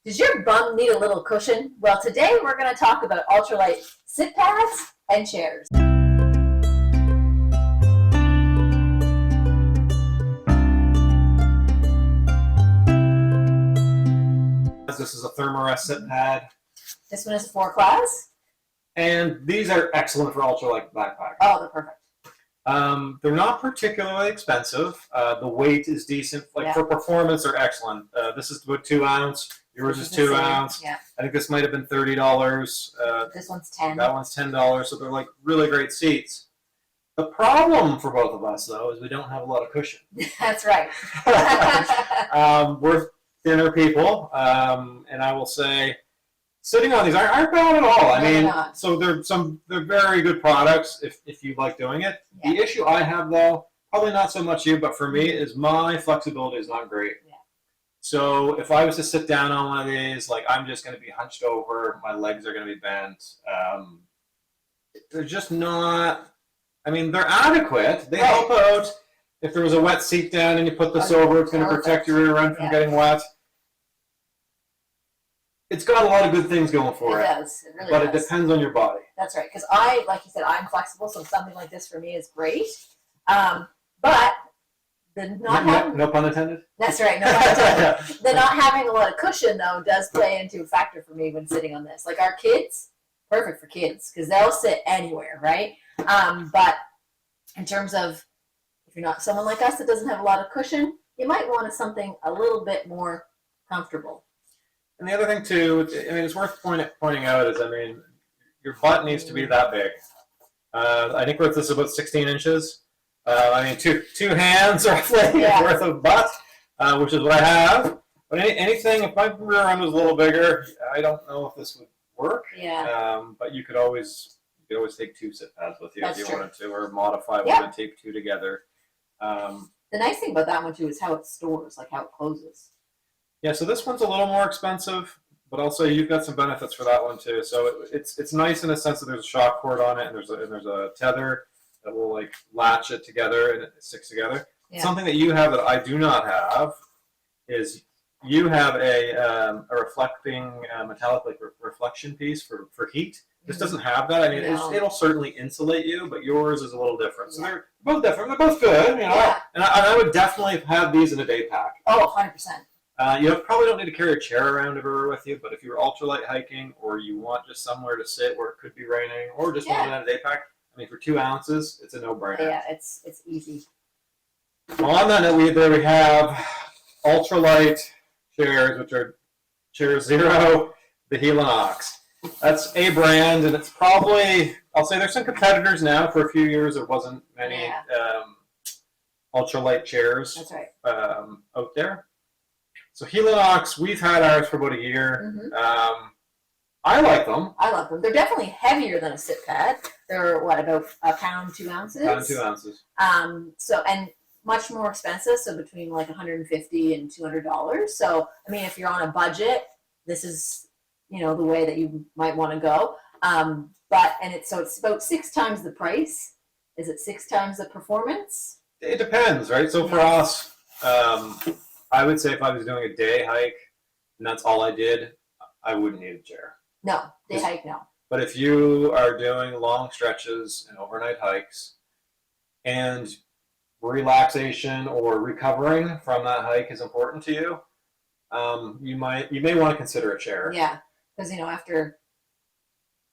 Does your bum need a little cushion? Well, today we're going to talk about ultralight sit pads and chairs. This is a Thermarest sit pad. This one is 4-class. And these are excellent for ultralight backpack. Oh, they're perfect. They're not particularly expensive. The weight is decent. For performance, they're excellent. This is about 2 ounce. Yours is 2 ounce. Yeah. I think this might have been $30. This one's 10. That one's $10. So they're like really great seats. The problem for both of us, though, is we don't have a lot of cushion. That's right. We're thinner people, and I will say, sitting on these aren't bad at all. I mean, so they're very good products if you like doing it. Yeah. The issue I have, though, probably not so much you, but for me, is my flexibility is not great. Yeah. So if I was to sit down on one of these, like I'm just going to be hunched over, my legs are going to be bent. They're just not. I mean, they're adequate. They help out. If there was a wet seat down and you put this over, it's going to protect your rear end from getting wet. It's got a lot of good things going for it. It does. It really does. But it depends on your body. That's right. Because like you said, I'm flexible, so something like this for me is great. But the not having... No pun intended? That's right. No pun intended. The not having a lot of cushion, though, does play into a factor for me when sitting on this. Like our kids, perfect for kids, because they'll sit anywhere, right? But in terms of if you're not someone like us that doesn't have a lot of cushion, you might want something a little bit more comfortable. And the other thing, too, I mean, it's worth pointing out is, I mean, your butt needs to be that big. I think this is about 16 inches. I mean, two hands roughly worth of butt, which is what I have. But anything, if my rear end was a little bigger, I don't know if this would work. Yeah. But you could always take 2 sit pads with you if you wanted to, or modify one and tape 2 together. The nice thing about that one, too, is how it stores, like how it closes. Yeah, so this one's a little more expensive, but also you've got some benefits for that one too. So it's nice in a sense that there's a shock cord on it, and there's a tether that will like latch it together and it sticks together. Yeah. Something that you have that I do not have is you have a reflecting metallic reflection piece for heat. This doesn't have that. I mean, it'll certainly insulate you, but yours is a little different. So they're both different. They're both good, you know. Yeah. And I would definitely have these in a day pack. Oh, 100%. You probably don't need to carry a chair around everywhere with you, but if you're ultralight hiking or you want just somewhere to sit where it could be raining or just want it in a day pack, I mean, for 2 ounces, it's a no-brainer. Yeah, it's easy. Well, on that note, we have ultralight chairs, which are Chair Zero, the Helinox. That's a brand, and it's probably, I'll say there's some competitors now. For a few years, there wasn't many ultralight chairs out there. So Helinox, we've had ours for about a year. Mm-hmm. I like them. I love them. They're definitely heavier than a sit pad. They're about a pound, 2 ounces. Pound, 2 ounces. And much more expensive. So between like $150 and $200. So I mean, if you're on a budget, this is the way that you might want to go. It's about 6 times the price. Is it 6 times the performance? It depends, right? So for us. I would say if I was doing a day hike and that's all I did, I wouldn't need a chair. No, day hike, no. But if you are doing long stretches and overnight hikes and relaxation or recovering from that hike is important to you, you may want to consider a chair. Yeah, because after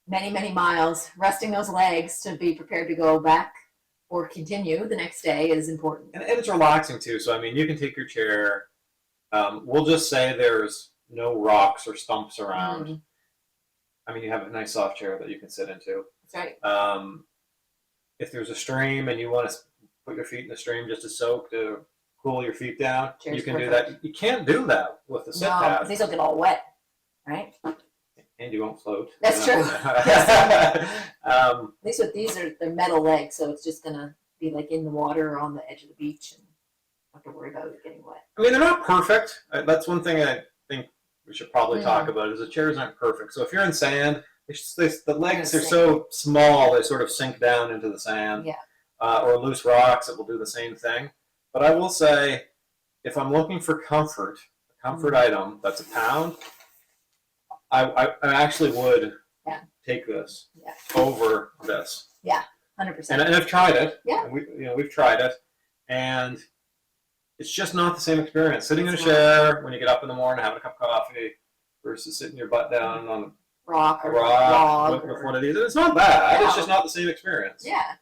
many, many miles, resting those legs to be prepared to go back or continue the next day is important. And it's relaxing too. So, I mean, you can take your chair. We'll just say there's no rocks or stumps around. Mm-hmm. I mean, you have a nice soft chair that you can sit into. That's right. If there's a stream and you want to put your feet in the stream just to soak, to cool your feet down, you can do that. You can't do that with the sit pad. No, these will get all wet, right? And you won't float. That's true. At least with these, they're metal legs, so it's just going to be like in the water or on the edge of the beach and not have to worry about it getting wet. I mean, they're not perfect. That's one thing I think we should probably talk about is the chairs aren't perfect. So if you're in sand, the legs are so small, they sort of sink down into the sand. Yeah. Or loose rocks, it will do the same thing. But I will say, if I'm looking for comfort, a comfort item that's a pound, I actually would Yeah. take this Yeah. over this. 100%. And I've tried it. Yeah. And we've tried it, and it's just not the same experience. Sitting in a It's chair when you get up in the morning, having a cup of coffee, versus sitting your butt down on rock a or rock log with or, one of these. It's not bad. No. It's just not the same experience. yeah.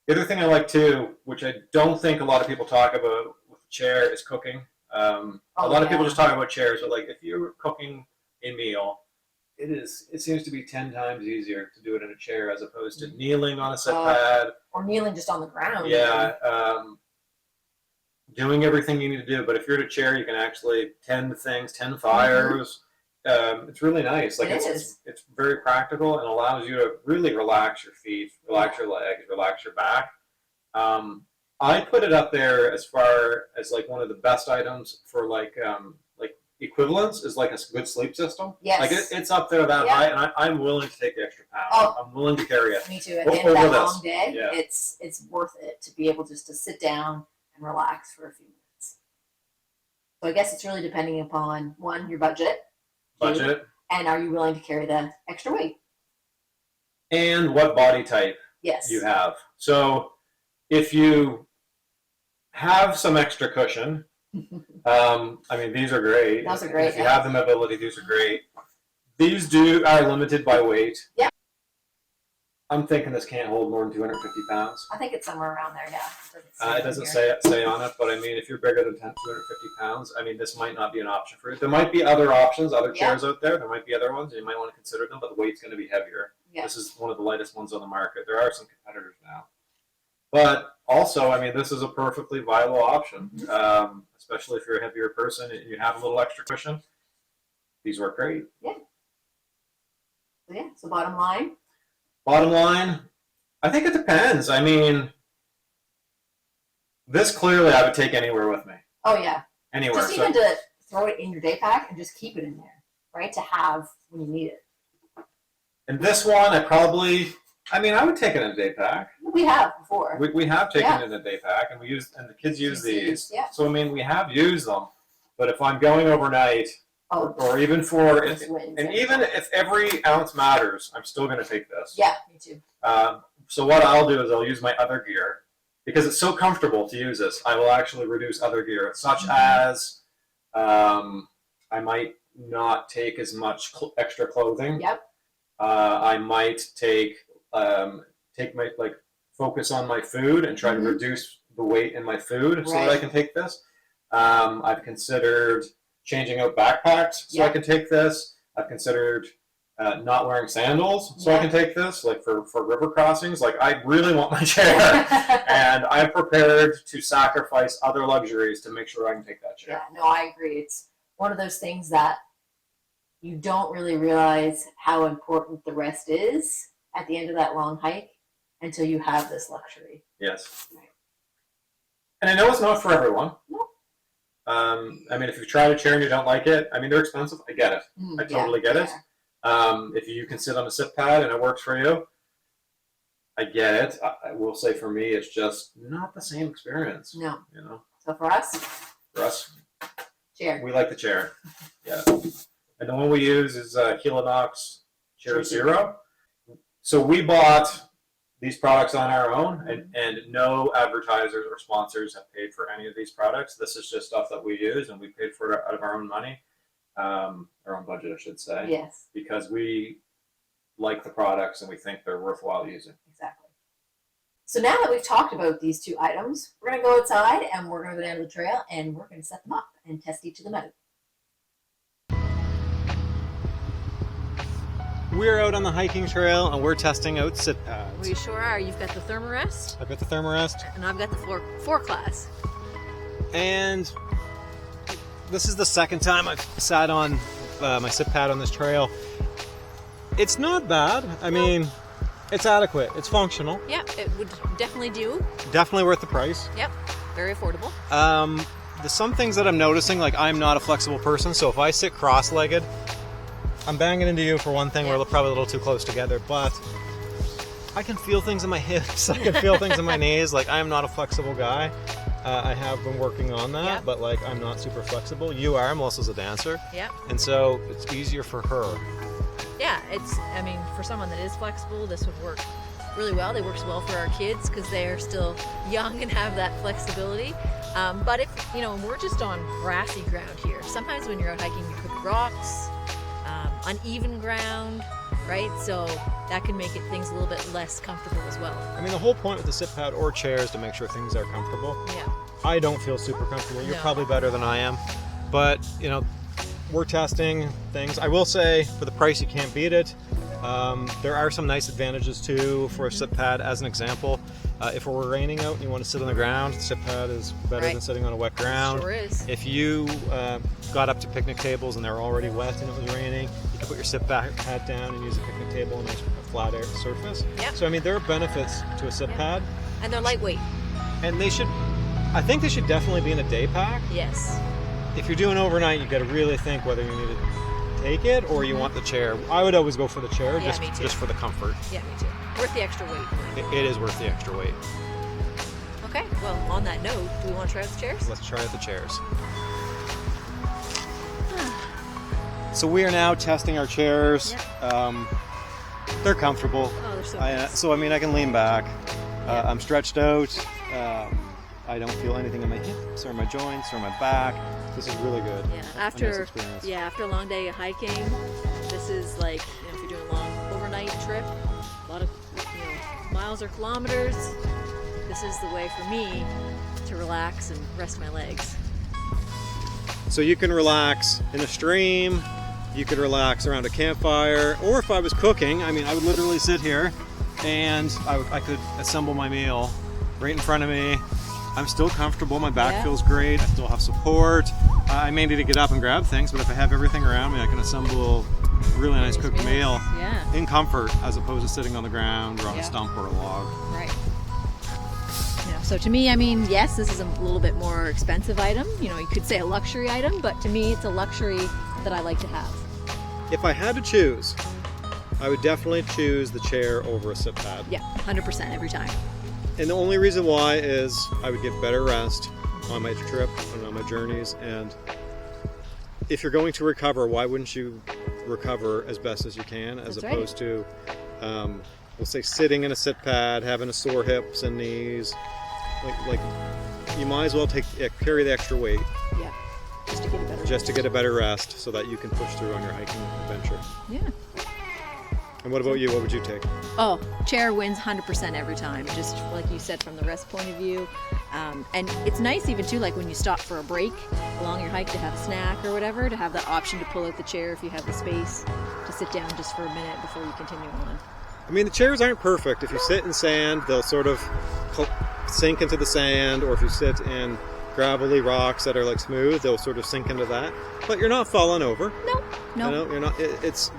The other thing I like too, which I don't think a lot of people talk about with the chair, is cooking. A lot of people just talk about chairs, but like if you're cooking a meal, it seems to be 10 times easier to do it in a chair as opposed to kneeling on a sit pad. Or kneeling just on the ground. Yeah. Doing everything you need to do. But if you're in a chair, you can actually tend things, tend fires. It's really nice. Like it's very practical and allows you to really relax your feet, relax your legs, relax your back. I put it up there as far as like one of the best items for like equivalents is like a good sleep system. Yes. Like it's up there that high, and I'm willing to take the extra pound. Oh. I'm willing to carry it. Me too. At the end of that long day, it's worth it to be able just to sit down and relax for a few minutes. So I guess it's really depending upon, one, your budget, and are you willing to carry the extra weight? And what body type you have. So if you have some extra cushion, I mean, these are great. Those are great. If you have the mobility, these are great. These are limited by weight. Yeah. I'm thinking this can't hold more than 250 pounds. I think it's somewhere around there, It doesn't say on it, but I mean, if you're bigger than 250 pounds, I mean, this might not be an option for you. There might be other options, other chairs out there. There might be other ones, and you might want to consider them, but the weight's going to be heavier. Yeah. This is one of the lightest ones on the market. There are some competitors now. But also, I mean, this is a perfectly viable option, especially if you're a heavier person and you have a little extra cushion. These work great. Yeah. So bottom line? Bottom line, I think it depends. I mean, this clearly I would take anywhere with me. Oh, yeah. Anywhere. Just even to throw it in your day pack and just keep it in there, right? To have when you need it. And this one, I would take it in a day pack. We have before. We have taken it in a day pack, and the kids use these. Yeah. So I mean, we have used them. But if I'm going overnight, or even even if every ounce matters, I'm still going to take this. Yeah, me too. So what I'll do is I'll use my other gear because it's so comfortable to use this. I will actually reduce other gear, such as I might not take as much extra clothing. Yep. I might take my focus on my food and try to reduce the weight in my food so that I can take this. I've considered changing out backpacks so I can take this. I've considered not wearing sandals so I can take this, like for river crossings. Like I really want my chair, and I'm prepared to sacrifice other luxuries to make sure I can take that chair. Yeah, no, I agree. It's one of those things that you don't really realize how important the rest is at the end of that long hike until you have this luxury. Yes. Right. And I know it's not for everyone. No. I mean, if you've tried a chair and you don't like it, I mean, they're expensive. I get it. I totally get it. If you can sit on a sit pad and it works for you, I get it. I will say for me, it's just not the same experience. No. You know. So for us, chair. We like the chair. Yeah. And the one we use is Helinox Chair Zero. So we bought these products on our own, and no advertisers or sponsors have paid for any of these products. This is just stuff that we use, and we paid for it out of our own money, our own budget, I should say. Yes. Because we like the products and we think they're worthwhile using. Exactly. So now that we've talked about these two items, we're going to go outside and we're going to go down to the trail and we're going to set them up and test each of them out. We're out on the hiking trail and we're testing out sit pads. We sure are. You've got the Thermarest. I've got the Thermarest. And I've got the four class. And this is the second time I've sat on my sit pad on this trail. It's not bad. I mean, it's adequate. It's functional. Yeah, it would definitely do. Definitely worth the price. Yep, very affordable. There's some things that I'm noticing, like I'm not a flexible person, so if I sit cross-legged, I'm banging into you for one thing. We're probably a little too close together, but I can feel things in my hips. I can feel things in my knees. Like, I am not a flexible guy. I have been working on that, Yep. but like I'm not super flexible. You are, Melissa's a dancer, Yeah. and so it's easier for her. Yeah, I mean, for someone that is flexible, this would work really well. It works well for our kids because they're still young and have that flexibility. But if, we're just on grassy ground here. Sometimes when you're out hiking, you could rocks, uneven ground, right? So that can make things a little bit less comfortable as well. I mean, the whole point with the sit pad or chair is to make sure things are comfortable. Yeah. I don't feel super comfortable. You're No. probably better than I am, but we're testing things. I will say, for the price, you can't beat it. There are some nice advantages too for a sit pad. As an example, if it were raining out and you want to sit on the ground, the sit pad is better Right. than sitting on a wet ground. Sure is. If you got up to picnic tables and they're already wet and it was raining, you can put your sit pad down and use a picnic table on a flat air surface. Yep. So I mean, there are benefits to a sit Yep. pad, And they're lightweight. and I think they should definitely be in a day pack. Yes. If you're doing overnight, you got to really think whether you need to take it or you want the chair. I would always go for the chair, Yeah, me too. just for the comfort. Yeah, me too. Worth the extra weight. It is worth the extra weight. Okay, well, on that note, do we want to try out the chairs? Let's try out the chairs. So we are now testing our chairs. They're comfortable. Oh, they're so I nice. can lean back. I'm stretched out. I don't feel anything in my hips or my joints or my back. This is really good. Yeah, A nice after experience. after a long day of hiking, this is like, if you're doing a long overnight trip, a lot of miles or kilometers, this is the way for me to relax and rest my legs. So you can relax in a stream, you could relax around a campfire, or if I was cooking, I mean, I would literally sit here and I could assemble my meal right in front of me. I'm still comfortable, my back Yeah. feels great, I still have support. I may need to get up and grab things, but if I have everything around me, I can assemble a really nice cooked meal Yeah, in comfort as opposed to sitting on the ground or on Yeah. a stump or a log. right. So to me, I mean, yes, this is a little bit more expensive item. You could say a luxury item, but to me, it's a luxury that I like to have. If I had to choose, I would definitely choose the chair over a sit pad. Yeah, 100% every time. And the only reason why is I would get better rest on my trip and on my journeys. And if you're going to recover, why wouldn't you recover as best as you can, as That's right. opposed to, we'll say, sitting in a sit pad, having a sore hips and knees. Like you might as well carry the extra weight Yeah, just to get a better just to get a better rest so that you can push through on your hiking adventure. Yeah. And what about you? What would you take? Oh, chair wins 100% every time, just like you said, from the rest point of view. And it's nice even too, like when you stop for a break along your hike to have a snack or whatever, to have that option to pull out the chair if you have the space to sit down just for a minute before you continue on. I mean, the chairs aren't perfect. If you sit in sand, they'll sort of sink into the sand, or if you sit in gravelly rocks that are like smooth, they'll sort of sink into that. But you're not falling over. No. You're not.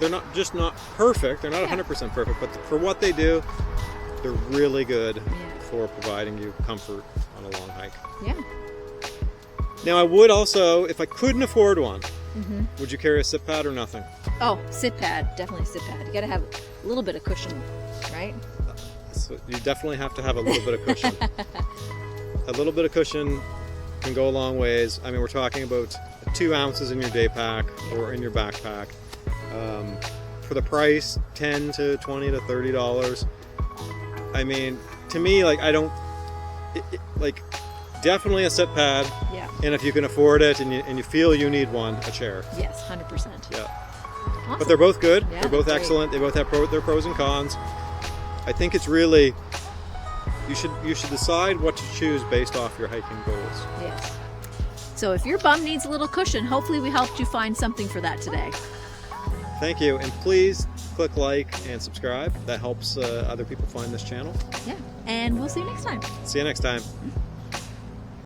They're not just not perfect. They're not 100% perfect, but for what they do, they're really good for providing you comfort on a long hike. Yeah. Now, I would also, if I couldn't afford one, would you carry a sit pad or nothing? Oh, sit pad, definitely sit pad. You gotta have a little bit of cushion, right? So you definitely have to have a little bit of cushion. A little bit of cushion can go a long ways. I mean, we're talking about 2 ounces in your day pack or in your backpack. For the price, $10 to $20 to $30. I mean, to me, like, definitely a sit pad. Yeah. And if you can afford it and you feel you need one, a chair. Yes, 100%. Yeah. Awesome. But they're both good. Yeah, They're both great. excellent. They both have their pros and cons. I think it's really, you should decide what to choose based off your hiking goals. Yes. So if your bum needs a little cushion, hopefully we helped you find something for that today. Thank you, and please click like and subscribe. That helps other people find this channel. Yeah. And we'll see you next time. See you next time.